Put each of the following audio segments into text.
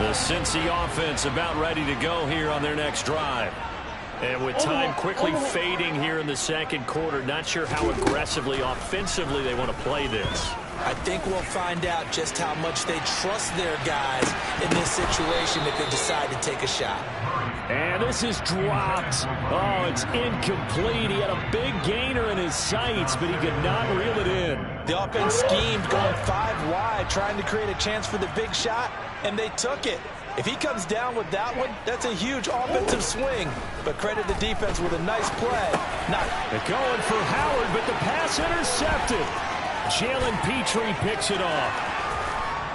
The Cincy offense about ready to go here on their next drive. And with time quickly fading here in the second quarter, not sure how aggressively, offensively they want to play this. I think we'll find out just how much they trust their guys in this situation if they decide to take a shot. And this is dropped. Oh, it's incomplete. He had a big gainer in his sights, but he could not reel it in. The offense schemed going 5 wide, trying to create a chance for the big shot, and they took it. If he comes down with that one, that's a huge offensive swing. But credit the defense with a nice play. They're going for Howard, but the pass intercepted. Jalen Petrie picks it off.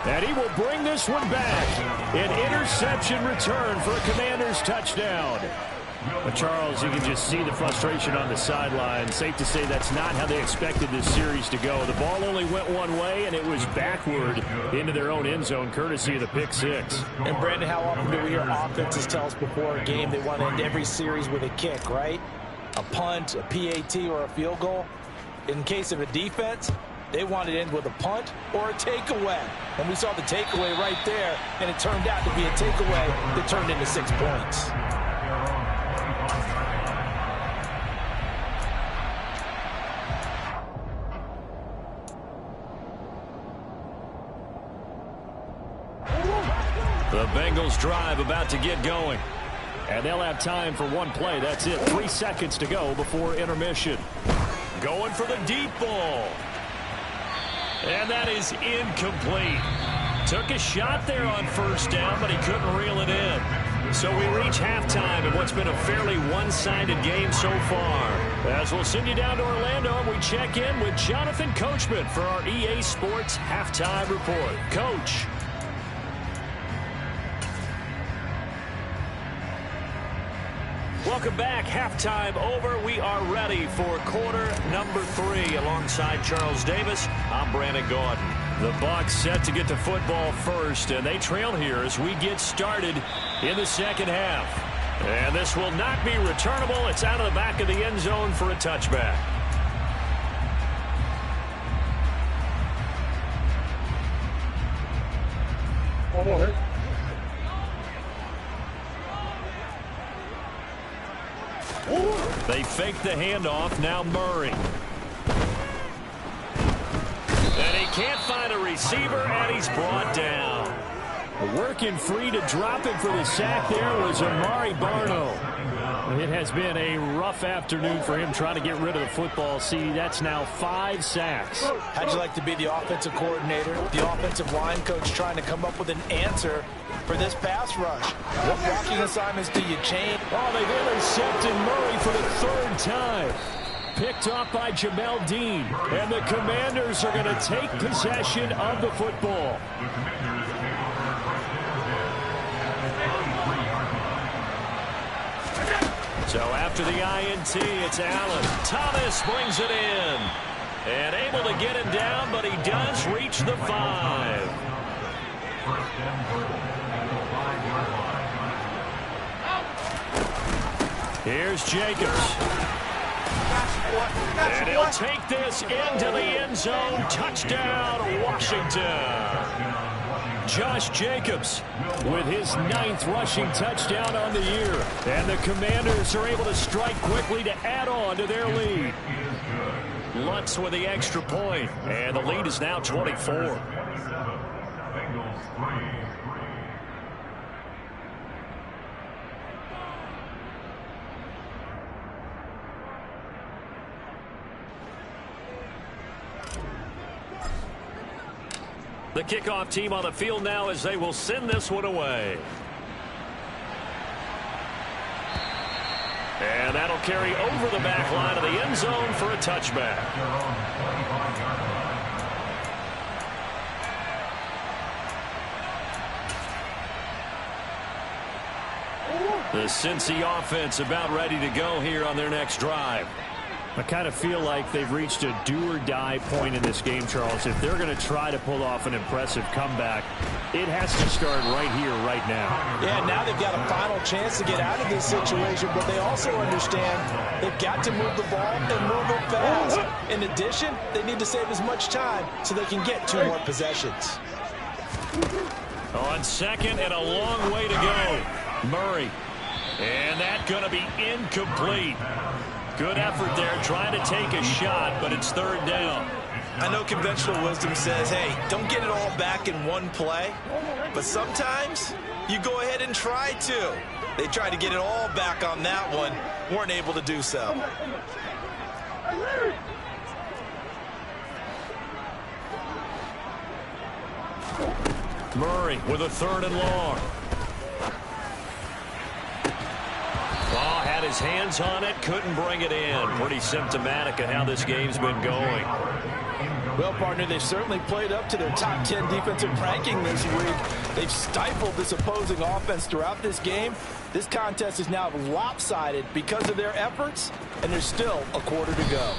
And he will bring this one back. An interception return for a Commanders touchdown. But Charles, you can just see the frustration on the sideline. Safe to say that's not how they expected this series to go. The ball only went one way, and it was backward into their own end zone, courtesy of the pick six. And, Brandon, how often do we hear offenses tell us before a game they want to end every series with a kick, right? A punt, a PAT, or a field goal. In case of a defense, they want to end with a punt or a takeaway. And we saw the takeaway right there, and it turned out to be a takeaway that turned into 6 points. The Bengals drive about to get going. And they'll have time for one play. That's it. 3 seconds to go before intermission. Going for the deep ball. And that is incomplete. Took a shot there on first down, but he couldn't reel it in. So we reach halftime in what's been a fairly one-sided game so far. As we'll send you down to Orlando, and we check in with Jonathan Coachman for our EA Sports Halftime Report. Coach. Welcome back. Halftime over. We are ready for quarter number 3. Alongside Charles Davis, I'm Brandon Gaudin. The Bucs set to get the football first, and they trail here as we get started in the second half. And this will not be returnable. It's out of the back of the end zone for a touchback. They fake the handoff. Now Murray. And he can't find a receiver, and he's brought down. Working free to drop him for the sack there was Amari Barno. It has been a rough afternoon for him trying to get rid of the football. See, that's now 5 sacks. How'd you like to be the offensive coordinator, the offensive line coach trying to come up with an answer for this pass rush? What blocking assignments do you change? Oh, they've intercepted Murray for the 3rd time. Picked off by Jamel Dean. And the Commanders are going to take possession of the football. So after the INT, it's Allen. Thomas brings it in. And able to get him down, but he does reach the 5. Here's Jacobs. And he'll take this into the end zone. Touchdown, Washington. Josh Jacobs with his 9th rushing touchdown on the year. And the Commanders are able to strike quickly to add on to their lead. Lutz with the extra point. And the lead is now 24. The kickoff team on the field now as they will send this one away. And that'll carry over the back line of the end zone for a touchback. The Cincy offense about ready to go here on their next drive. I kind of feel like they've reached a do-or-die point in this game, Charles. If they're going to try to pull off an impressive comeback, it has to start right here, right now. Yeah, now they've got a final chance to get out of this situation, but they also understand they've got to move the ball and move it fast. In addition, they need to save as much time so they can get 2 more possessions. On second and a long way to go. Murray. And that's going to be incomplete. Good effort there trying to take a shot, but it's third down. I know conventional wisdom says, hey, don't get it all back in one play. But sometimes you go ahead and try to. They tried to get it all back on that one. Weren't able to do so. Murray with a third and long. Oh, had his hands on it, couldn't bring it in. Pretty symptomatic of how this game's been going. Well, partner, they've certainly played up to their top 10 defensive ranking this week. They've stifled this opposing offense throughout this game. This contest is now lopsided because of their efforts, and there's still a quarter to go.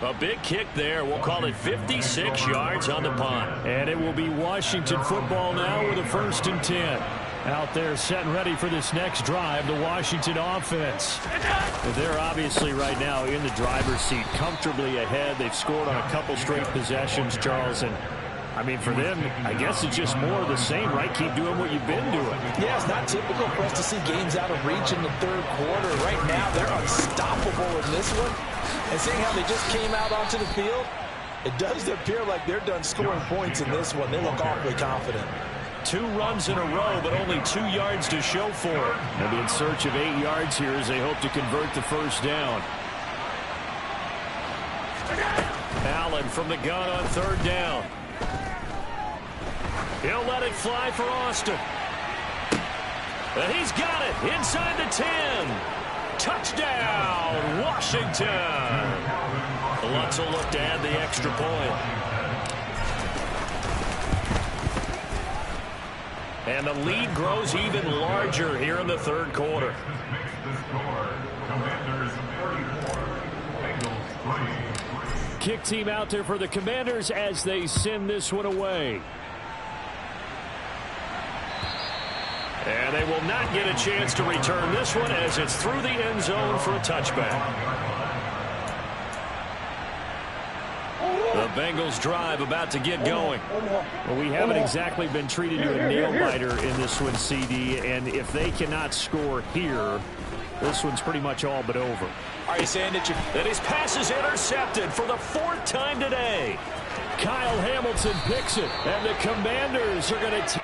A big kick there. We'll call it 56 yards on the punt. And it will be Washington football now with a 1st and 10. Out there set and ready for this next drive, the Washington offense. They're obviously right now in the driver's seat, comfortably ahead. They've scored on a couple straight possessions, Charles. And, I mean, for them, I guess it's just more of the same, right? Keep doing what you've been doing. Yeah, it's not typical for us to see games out of reach in the third quarter. Right now, they're unstoppable in this one. And seeing how they just came out onto the field, it does appear like they're done scoring points in this one. They look awfully confident. 2 runs in a row, but only 2 yards to show for it. They'll be in search of 8 yards here as they hope to convert the first down. Allen from the gun on 3rd down. He'll let it fly for Austin. And he's got it inside the 10. Touchdown, Washington. Lutz will look to add the extra point. And the lead grows even larger here in the third quarter. Kick team out there for the Commanders as they send this one away. And they will not get a chance to return this one as it's through the end zone for a touchback. The Bengals drive about to get going. Well, we haven't exactly been treated to a nail-biter in this one, CD, and if they cannot score here, this one's pretty much all but over. Are you saying that his pass is intercepted for the 4th time today? Kyle Hamilton picks it, and the Commanders are going to